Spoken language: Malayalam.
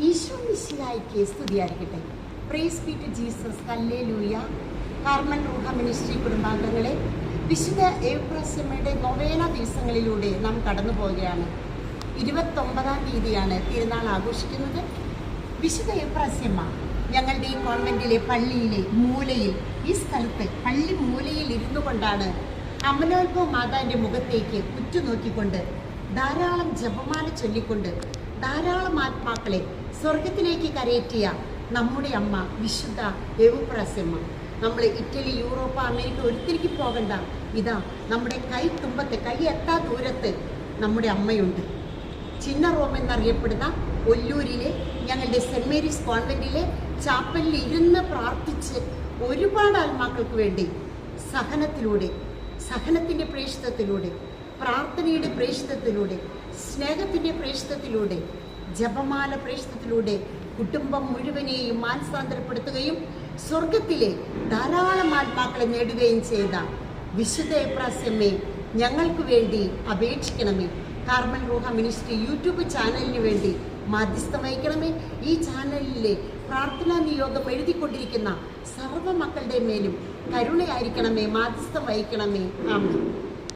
ഈശോ മിശിഹായ്ക്ക് സ്തുതിയായിരിക്കട്ടെ. Praise be to Jesus. Hallelujah. Carmel Ruha ministry കുടുംബാംഗങ്ങളെ, വിശുദ്ധ എഫ്രസ്യമ്മയുടെ നൊവേന ദിവസങ്ങളിലൂടെ നാം കടന്നു പോവുകയാണ്. 29-ാം തീയതിയാണ് തിരുനാൾ ആഘോഷിക്കുന്നത്. വിശുദ്ധ എഫ്രസ്യമ്മ ഞങ്ങളുടെ ഈ കോൺവെന്റിലെ പള്ളിയിലെ മൂലയിൽ, ഈ സ്ഥലത്ത് പള്ളി മൂലയിൽ ഇരുന്നു കൊണ്ടാണ് അമലോത്ഭവ മാതാവിൻ്റെ മുഖത്തേക്ക് ഉറ്റുനോക്കിക്കൊണ്ട് ധാരാളം ജപമാല ചൊല്ലിക്കൊണ്ട് ധാരാളം ആത്മാക്കളെ സ്വർഗത്തിലേക്ക് കരയേറ്റിയ നമ്മുടെ അമ്മ വിശുദ്ധ എഫ്രസ്യമ്മ. നമ്മൾ ഇറ്റലി, യൂറോപ്പ്, അമേരിക്ക ഒരിക്കലേക്ക് പോകണ്ട. ഇതാ നമ്മുടെ കൈ തുമ്പത്ത്, കൈ എത്താ ദൂരത്ത് നമ്മുടെ അമ്മയുണ്ട്. ചിന്ന റോം എന്നറിയപ്പെടുന്ന ഒല്ലൂരിലെ ഞങ്ങളുടെ സെൻറ് മേരീസ് കോൺവെന്റിലെ ചാപ്പലിൽ ഇരുന്ന് പ്രാർത്ഥിച്ച് ഒരുപാട് ആത്മാക്കൾക്ക് വേണ്ടി സഹനത്തിലൂടെ, സഹനത്തിൻ്റെ പ്രേഷിതത്തിലൂടെ, പ്രാർത്ഥനയുടെ പ്രേഷിതത്തിലൂടെ, സ്നേഹത്തിൻ്റെ പ്രേഷിതത്തിലൂടെ, ജപമാല പ്രേഷിതത്തിലൂടെ കുടുംബം മുഴുവനെയും മാനസാന്തരപ്പെടുത്തുകയും സ്വർഗത്തിലെ ധാരാളം ആത്മാക്കളെ നേടുകയും ചെയ്ത വിശുദ്ധ എഫ്രസ്യമ്മയെ ഞങ്ങൾക്ക് വേണ്ടി അപേക്ഷിക്കണമേ. കാർമൽ റൂഹ മിനിസ്ട്രി യൂട്യൂബ് ചാനലിന് വേണ്ടി മാധ്യസ്ഥം വഹിക്കണമേ. ഈ ചാനലിലെ പ്രാർത്ഥനാ നിയോഗം എഴുതിക്കൊണ്ടിരിക്കുന്ന സർവ്വ മക്കളുടെ മേലും കരുണയായിരിക്കണമേ, മാധ്യസ്ഥം വഹിക്കണമേ. ആമേൻ.